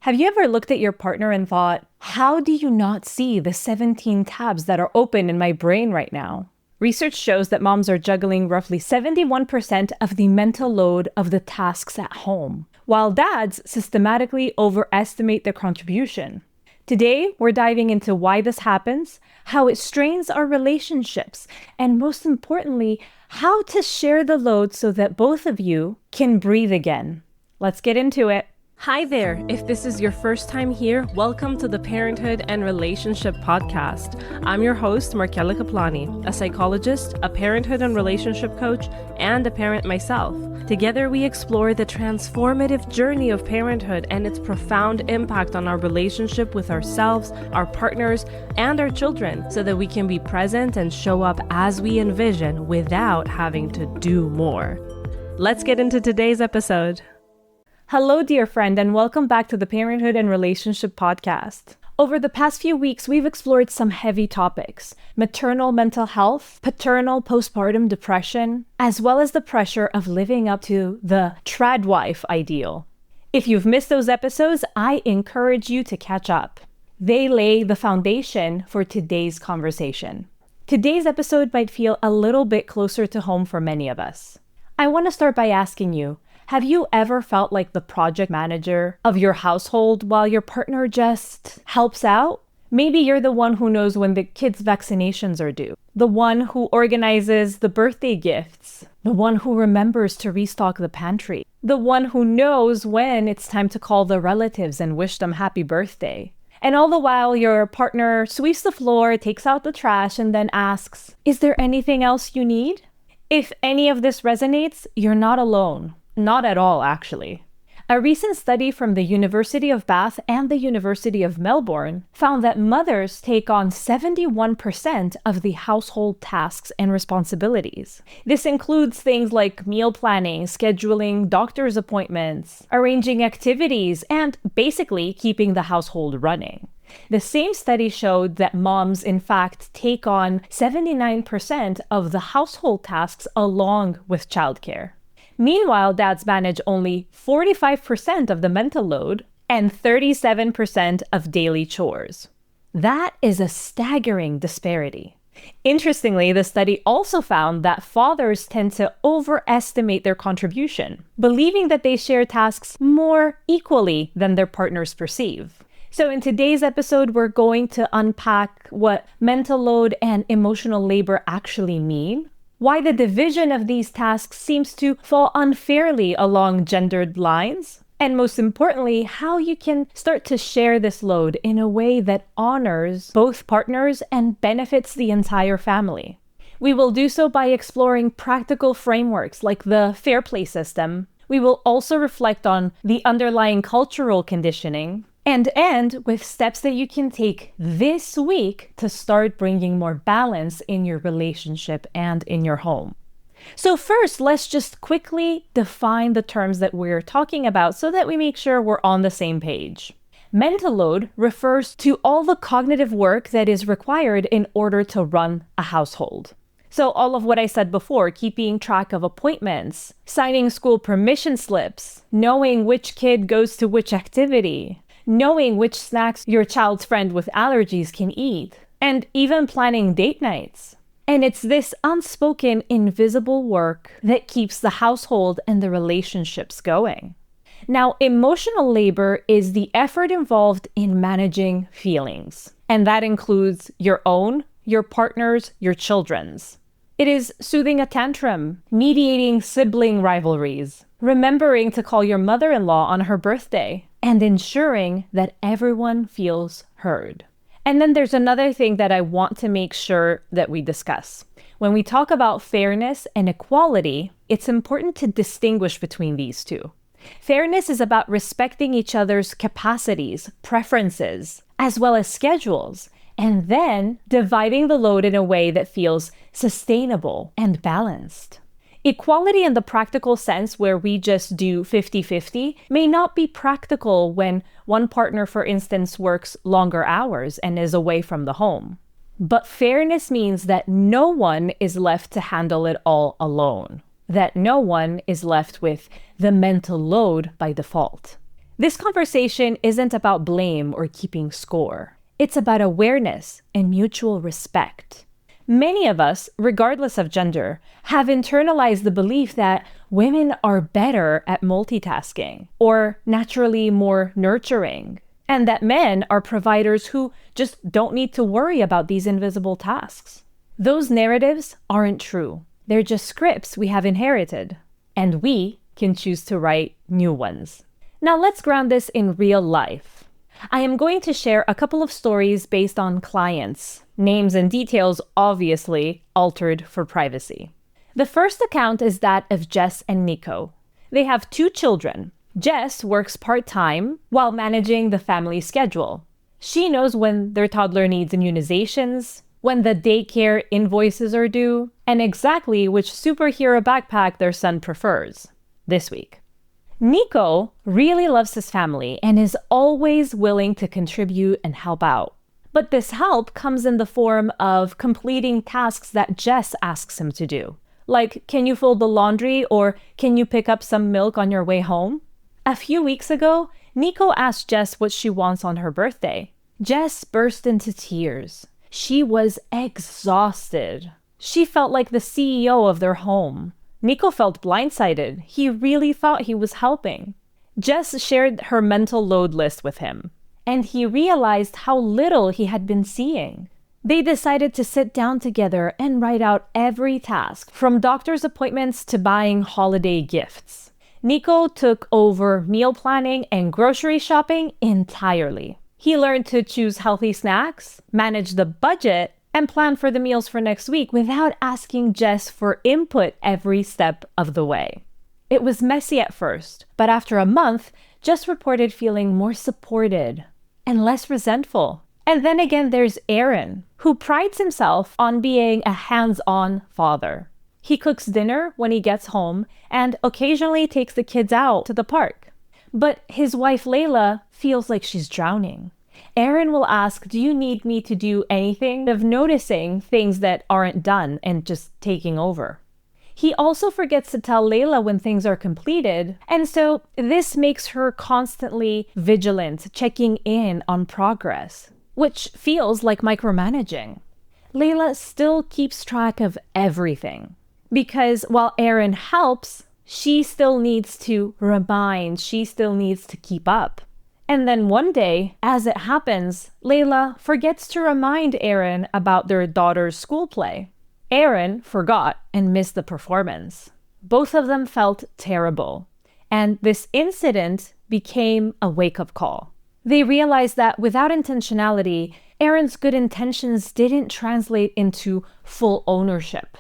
Have you ever looked at your partner and thought, how do you not see the 17 tabs that are open in my brain right now? Research shows that moms are juggling roughly 71% of the mental load of the tasks at home, while dads systematically overestimate their contribution. Today, we're diving into why this happens, how it strains our relationships, and most importantly, how to share the load so that both of you can breathe again. Let's get into it. Hi there. If this is your first time here, welcome to the Parenthood and Relationship Podcast. I'm your host, Markella Kaplani, a psychologist, a parenthood and relationship coach, and a parent myself. Together, we explore the transformative journey of parenthood and its profound impact on our relationship with ourselves, our partners, and our children so that we can be present and show up as we envision without having to do more. Let's get into today's episode. Hello, dear friend, and welcome back to the Parenthood and Relationship Podcast. Over the past few weeks, we've explored some heavy topics: maternal mental health, paternal postpartum depression, as well as the pressure of living up to the tradwife ideal. If you've missed those episodes, I encourage you to catch up. They lay the foundation for today's conversation. Today's episode might feel a little bit closer to home for many of us. I want to start by asking you, have you ever felt like the project manager of your household while your partner just helps out? Maybe you're the one who knows when the kids' vaccinations are due, the one who organizes the birthday gifts, the one who remembers to restock the pantry, the one who knows when it's time to call the relatives and wish them happy birthday. And all the while, your partner sweeps the floor, takes out the trash, and then asks, "Is there anything else you need?" If any of this resonates, you're not alone. Not at all, actually. A recent study from the University of Bath and the University of Melbourne found that mothers take on 71% of the household tasks and responsibilities. This includes things like meal planning, scheduling doctor's appointments, arranging activities, and basically keeping the household running. The same study showed that moms, in fact, take on 79% of the household tasks along with childcare. Meanwhile, dads manage only 45% of the mental load and 37% of daily chores. That is a staggering disparity. Interestingly, the study also found that fathers tend to overestimate their contribution, believing that they share tasks more equally than their partners perceive. So in today's episode, we're going to unpack what mental load and emotional labor actually mean, why the division of these tasks seems to fall unfairly along gendered lines, and most importantly, how you can start to share this load in a way that honors both partners and benefits the entire family. We will do so by exploring practical frameworks like the fair play system. We will also reflect on the underlying cultural conditioning and end with steps that you can take this week to start bringing more balance in your relationship and in your home. So first, let's just quickly define the terms that we're talking about so that we make sure we're on the same page. Mental load refers to all the cognitive work that is required in order to run a household. So all of what I said before, keeping track of appointments, signing school permission slips, knowing which kid goes to which activity, knowing which snacks your child's friend with allergies can eat, and even planning date nights. And it's this unspoken, invisible work that keeps the household and the relationships going. Now, emotional labor is the effort involved in managing feelings, and that includes your own, your partner's, your children's. It is soothing a tantrum, mediating sibling rivalries, remembering to call your mother-in-law on her birthday, and ensuring that everyone feels heard. And then there's another thing that I want to make sure that we discuss. When we talk about fairness and equality, it's important to distinguish between these two. Fairness is about respecting each other's capacities, preferences, as well as schedules, and then dividing the load in a way that feels sustainable and balanced. Equality in the practical sense, where we just do 50-50, may not be practical when one partner, for instance, works longer hours and is away from the home. But fairness means that no one is left to handle it all alone, that no one is left with the mental load by default. This conversation isn't about blame or keeping score. It's about awareness and mutual respect. Many of us, regardless of gender, have internalized the belief that women are better at multitasking or naturally more nurturing, and that men are providers who just don't need to worry about these invisible tasks. Those narratives aren't true. They're just scripts we have inherited, and we can choose to write new ones. Now let's ground this in real life. I am going to share a couple of stories based on clients, names and details obviously altered for privacy. The first account is that of Jess and Nico. They have 2 children. Jess works part-time while managing the family schedule. She knows when their toddler needs immunizations, when the daycare invoices are due, and exactly which superhero backpack their son prefers this week. Nico really loves his family and is always willing to contribute and help out. But this help comes in the form of completing tasks that Jess asks him to do. Like, can you fold the laundry or can you pick up some milk on your way home? A few weeks ago, Nico asked Jess what she wants on her birthday. Jess burst into tears. She was exhausted. She felt like the CEO of their home. Nico felt blindsided. He really thought he was helping. Jess shared her mental load list with him, and he realized how little he had been seeing. They decided to sit down together and write out every task, from doctor's appointments to buying holiday gifts. Nico took over meal planning and grocery shopping entirely. He learned to choose healthy snacks, manage the budget, and plan for the meals for next week without asking Jess for input every step of the way. It was messy at first, but after a month, Jess reported feeling more supported and less resentful. And then again, there's Aaron, who prides himself on being a hands-on father. He cooks dinner when he gets home and occasionally takes the kids out to the park. But his wife Layla feels like she's drowning. Aaron will ask, do you need me to do anything? Of noticing things that aren't done and just taking over. He also forgets to tell Layla when things are completed, and so this makes her constantly vigilant, checking in on progress, which feels like micromanaging. Layla still keeps track of everything, because while Aaron helps, she still needs to remind, she still needs to keep up. And then one day, as it happens, Layla forgets to remind Aaron about their daughter's school play. Aaron forgot and missed the performance. Both of them felt terrible, and this incident became a wake-up call. They realized that without intentionality, Aaron's good intentions didn't translate into full ownership.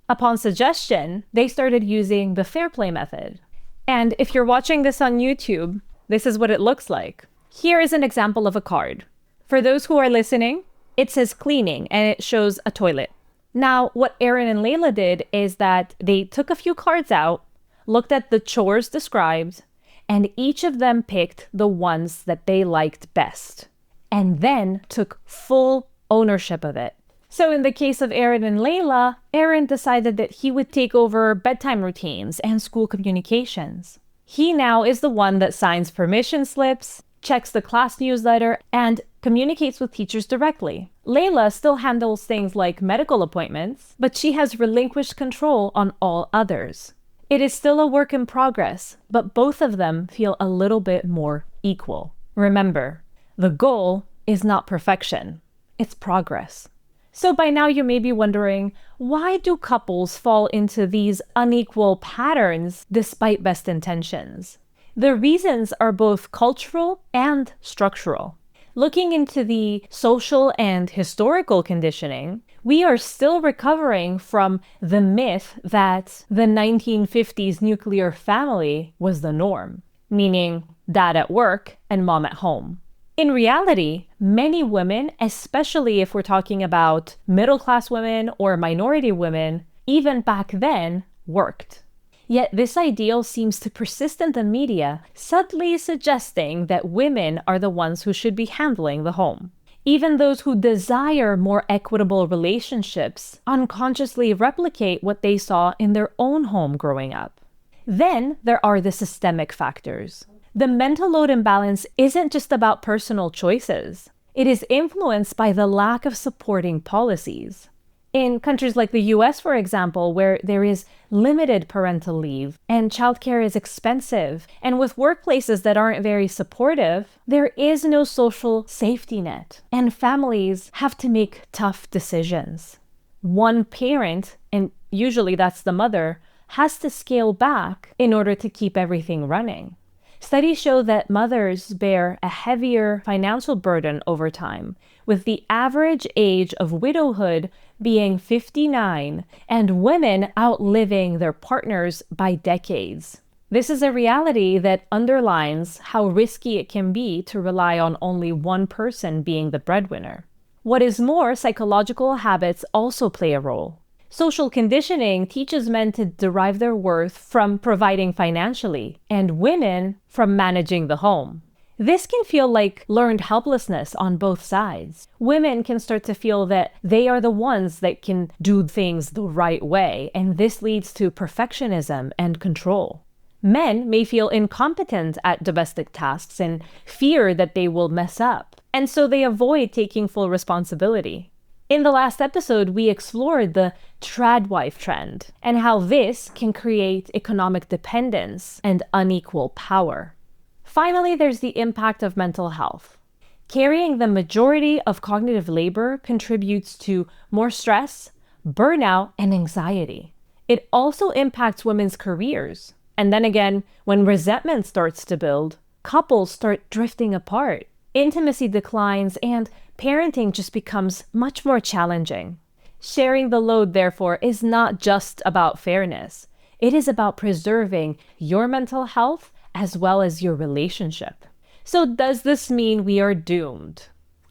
Upon suggestion, they started using the fair play method. And if you're watching this on YouTube, this is what it looks like. Here is an example of a card. For those who are listening, it says cleaning and it shows a toilet. Now, what Aaron and Layla did is that they took a few cards out, looked at the chores described, and each of them picked the ones that they liked best, and then took full ownership of it. So in the case of Aaron and Layla, Aaron decided that he would take over bedtime routines and school communications. He now is the one that signs permission slips, checks the class newsletter, and communicates with teachers directly. Layla still handles things like medical appointments, but she has relinquished control on all others. It is still a work in progress, but both of them feel a little bit more equal. Remember, the goal is not perfection, it's progress. So by now you may be wondering, why do couples fall into these unequal patterns despite best intentions? The reasons are both cultural and structural. Looking into the social and historical conditioning, we are still recovering from the myth that the 1950s nuclear family was the norm, meaning dad at work and mom at home. In reality, many women, especially if we're talking about middle-class women or minority women, even back then, worked. Yet this ideal seems to persist in the media, subtly suggesting that women are the ones who should be handling the home. Even those who desire more equitable relationships unconsciously replicate what they saw in their own home growing up. Then there are the systemic factors. The mental load imbalance isn't just about personal choices. It is influenced by the lack of supporting policies. In countries like the US, for example, where there is limited parental leave and childcare is expensive, and with workplaces that aren't very supportive, there is no social safety net, and families have to make tough decisions. One parent, and usually that's the mother, has to scale back in order to keep everything running. Studies show that mothers bear a heavier financial burden over time, with the average age of widowhood being 59 and women outliving their partners by decades. This is a reality that underlines how risky it can be to rely on only one person being the breadwinner. What is more, psychological habits also play a role. Social conditioning teaches men to derive their worth from providing financially, and women from managing the home. This can feel like learned helplessness on both sides. Women can start to feel that they are the ones that can do things the right way, and this leads to perfectionism and control. Men may feel incompetent at domestic tasks and fear that they will mess up, and so they avoid taking full responsibility. In the last episode, we explored the tradwife trend and how this can create economic dependence and unequal power. Finally, there's the impact of mental health. Carrying the majority of cognitive labor contributes to more stress, burnout, and anxiety. It also impacts women's careers. And then again, when resentment starts to build, couples start drifting apart. Intimacy declines and parenting just becomes much more challenging. Sharing the load, therefore, is not just about fairness. It is about preserving your mental health as well as your relationship. So does this mean we are doomed?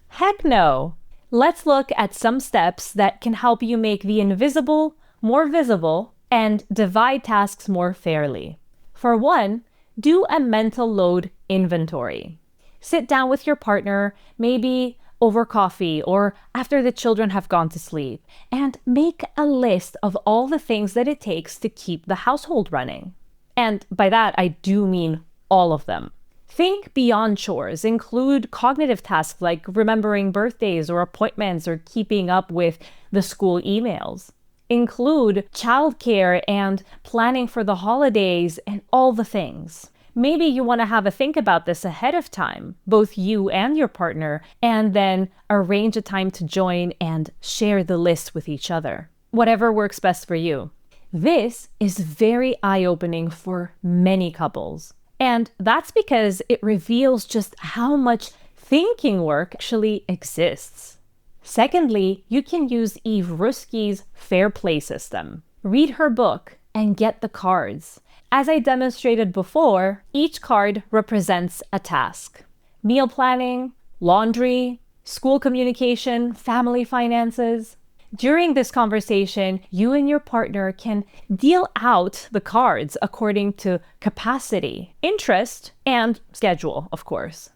Heck no. Let's look at some steps that can help you make the invisible more visible and divide tasks more fairly. For one, do a mental load inventory. Sit down with your partner, maybe over coffee or after the children have gone to sleep, and make a list of all the things that it takes to keep the household running. And by that, I do mean all of them. Think beyond chores. Include cognitive tasks like remembering birthdays or appointments or keeping up with the school emails. Include childcare and planning for the holidays and all the things. Maybe you want to have a think about this ahead of time, both you and your partner, and then arrange a time to join and share the list with each other. Whatever works best for you. This is very eye-opening for many couples. And that's because it reveals just how much thinking work actually exists. Secondly, you can use Eve Ruski's Fair Play system. Read her book and get the cards. As I demonstrated before, each card represents a task. Meal planning, laundry, school communication, family finances. During this conversation, you and your partner can deal out the cards according to capacity, interest, and schedule, of course.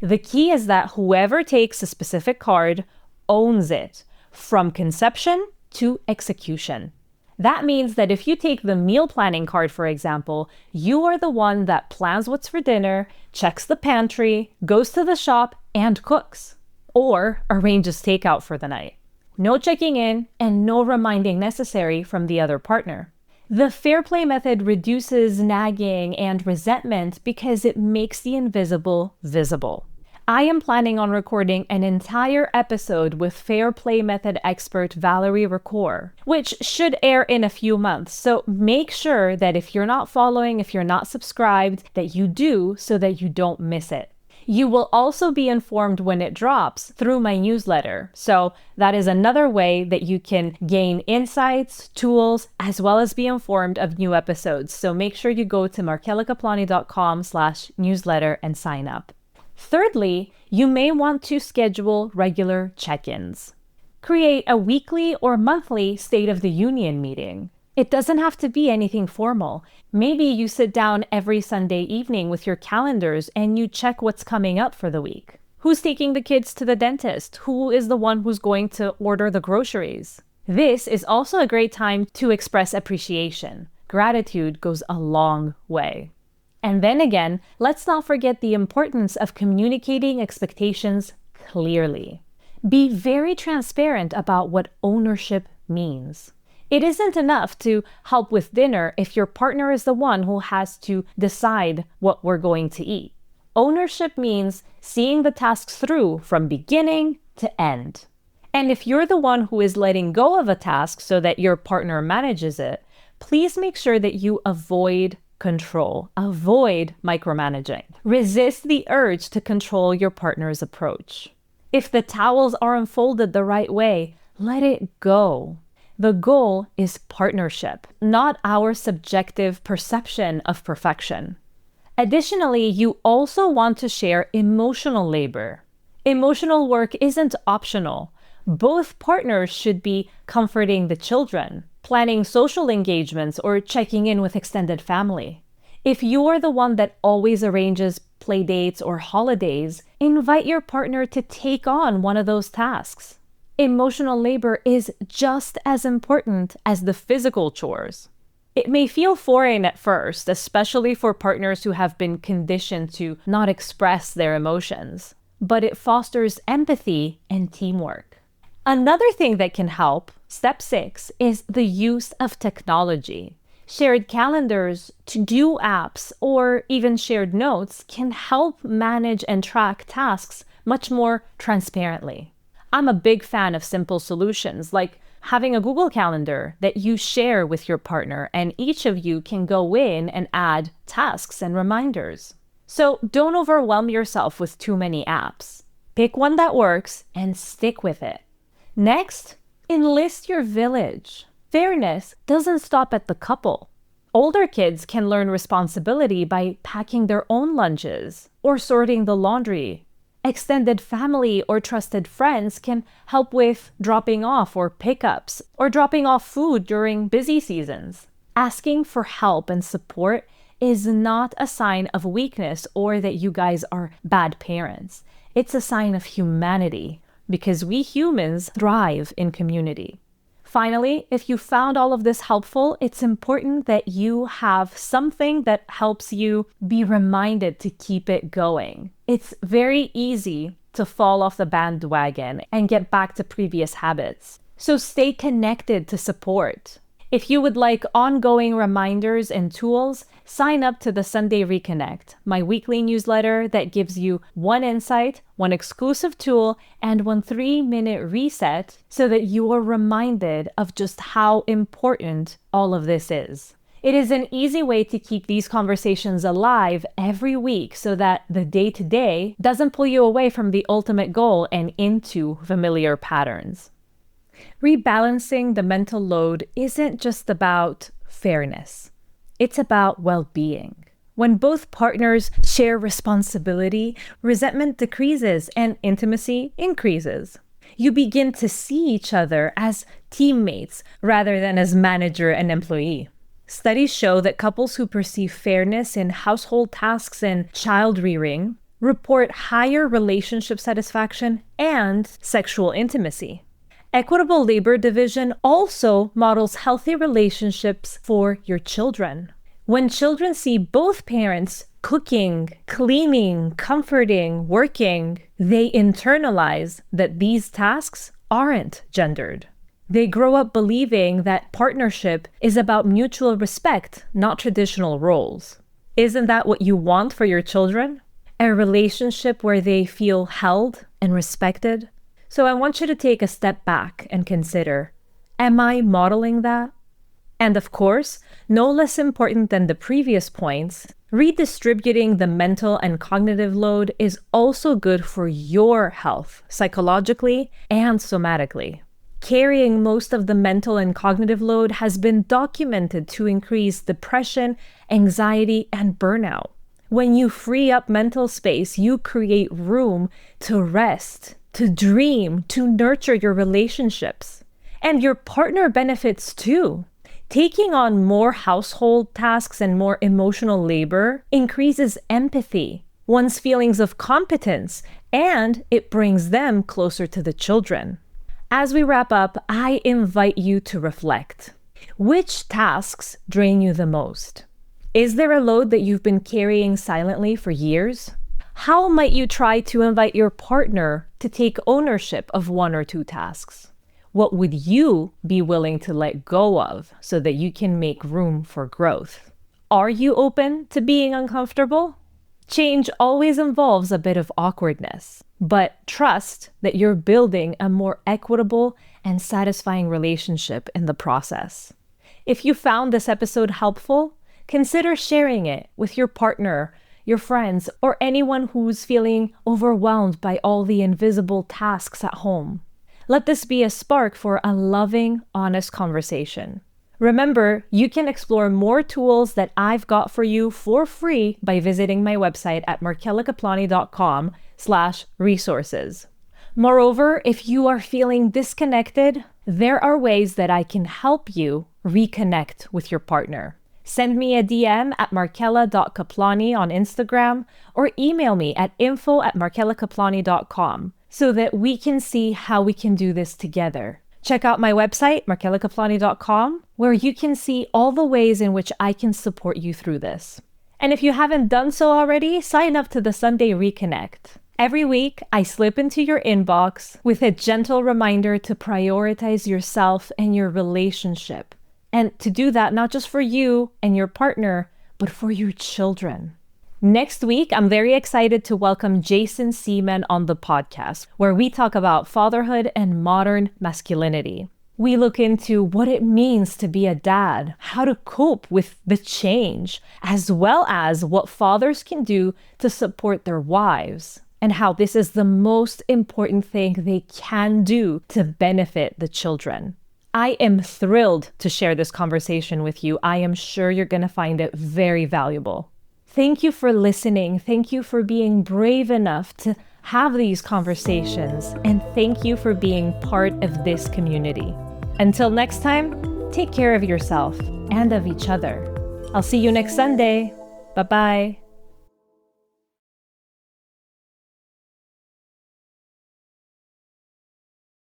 The key is that whoever takes a specific card owns it from conception to execution. That means that if you take the meal planning card, for example, you are the one that plans what's for dinner, checks the pantry, goes to the shop, and cooks, or arranges takeout for the night. No checking in and no reminding necessary from the other partner. The Fair Play method reduces nagging and resentment because it makes the invisible visible. I am planning on recording an entire episode with Fair Play method expert Valerie Ricoeur, which should air in a few months. So make sure that if you're not following, if you're not subscribed, that you do so that you don't miss it. You will also be informed when it drops through my newsletter. So that is another way that you can gain insights, tools, as well as be informed of new episodes. So make sure you go to markelakaplani.com/newsletter and sign up. Thirdly, you may want to schedule regular check-ins. Create a weekly or monthly State of the Union meeting. It doesn't have to be anything formal. Maybe you sit down every Sunday evening with your calendars and you check what's coming up for the week. Who's taking the kids to the dentist? Who is the one who's going to order the groceries? This is also a great time to express appreciation. Gratitude goes a long way. And then again, let's not forget the importance of communicating expectations clearly. Be very transparent about what ownership means. It isn't enough to help with dinner if your partner is the one who has to decide what we're going to eat. Ownership means seeing the tasks through from beginning to end. And if you're the one who is letting go of a task so that your partner manages it, please make sure that you avoid control. Avoid micromanaging. Resist the urge to control your partner's approach. If the towels are unfolded the right way, let it go. The goal is partnership, not our subjective perception of perfection. Additionally, you also want to share emotional labor. Emotional work isn't optional. Both partners should be comforting the children, planning social engagements, or checking in with extended family. If you're the one that always arranges play dates or holidays, invite your partner to take on one of those tasks. Emotional labor is just as important as the physical chores. It may feel foreign at first, especially for partners who have been conditioned to not express their emotions, but it fosters empathy and teamwork. Another thing that can help, step 6, is the use of technology. Shared calendars, to-do apps, or even shared notes can help manage and track tasks much more transparently. I'm a big fan of simple solutions like having a Google Calendar that you share with your partner, and each of you can go in and add tasks and reminders. So don't overwhelm yourself with too many apps. Pick one that works and stick with it. Next, enlist your village. Fairness doesn't stop at the couple. Older kids can learn responsibility by packing their own lunches or sorting the laundry. Extended family or trusted friends can help with dropping off or pickups or dropping off food during busy seasons. Asking for help and support is not a sign of weakness or that you guys are bad parents. It's a sign of humanity because we humans thrive in community. Finally, if you found all of this helpful, it's important that you have something that helps you be reminded to keep it going. It's very easy to fall off the bandwagon and get back to previous habits. So stay connected to support. If you would like ongoing reminders and tools, sign up to the Sunday Reconnect, my weekly newsletter that gives you one insight, one exclusive tool, and one 3-minute reset so that you are reminded of just how important all of this is. It is an easy way to keep these conversations alive every week so that the day-to-day doesn't pull you away from the ultimate goal and into familiar patterns. Rebalancing the mental load isn't just about fairness. It's about well-being. When both partners share responsibility, resentment decreases and intimacy increases. You begin to see each other as teammates rather than as manager and employee. Studies show that couples who perceive fairness in household tasks and child rearing report higher relationship satisfaction and sexual intimacy. Equitable labor division also models healthy relationships for your children. When children see both parents cooking, cleaning, comforting, working, they internalize that these tasks aren't gendered. They grow up believing that partnership is about mutual respect, not traditional roles. Isn't that what you want for your children? A relationship where they feel held and respected? So I want you to take a step back and consider, am I modeling that? And of course, no less important than the previous points, redistributing the mental and cognitive load is also good for your health, psychologically and somatically. Carrying most of the mental and cognitive load has been documented to increase depression, anxiety, and burnout. When you free up mental space, you create room to rest, to dream, to nurture your relationships. And your partner benefits too. Taking on more household tasks and more emotional labor increases empathy, one's feelings of competence, and it brings them closer to the children. As we wrap up, I invite you to reflect. Which tasks drain you the most? Is there a load that you've been carrying silently for years? How might you try to invite your partner to take ownership of one or two tasks? What would you be willing to let go of so that you can make room for growth? Are you open to being uncomfortable? Change always involves a bit of awkwardness, but trust that you're building a more equitable and satisfying relationship in the process. If you found this episode helpful, consider sharing it with your partner, your friends, or anyone who's feeling overwhelmed by all the invisible tasks at home. Let this be a spark for a loving, honest conversation. Remember, you can explore more tools that I've got for you for free by visiting my website at markelakaplani.com/resources. Moreover, if you are feeling disconnected, there are ways that I can help you reconnect with your partner. Send me a DM at markela.kaplani on Instagram or email me at info@markelakaplani.com so that we can see how we can do this together. Check out my website, markelakaplani.com, where you can see all the ways in which I can support you through this. And if you haven't done so already, sign up to the Sunday Reconnect. Every week, I slip into your inbox with a gentle reminder to prioritize yourself and your relationship. And to do that, not just for you and your partner, but for your children. Next week, I'm very excited to welcome Jason Seaman on the podcast, where we talk about fatherhood and modern masculinity. We look into what it means to be a dad, how to cope with the change, as well as what fathers can do to support their wives, and how this is the most important thing they can do to benefit the children. I am thrilled to share this conversation with you. I am sure you're going to find it very valuable. Thank you for listening. Thank you for being brave enough to have these conversations. And thank you for being part of this community. Until next time, take care of yourself and of each other. I'll see you next Sunday. Bye-bye.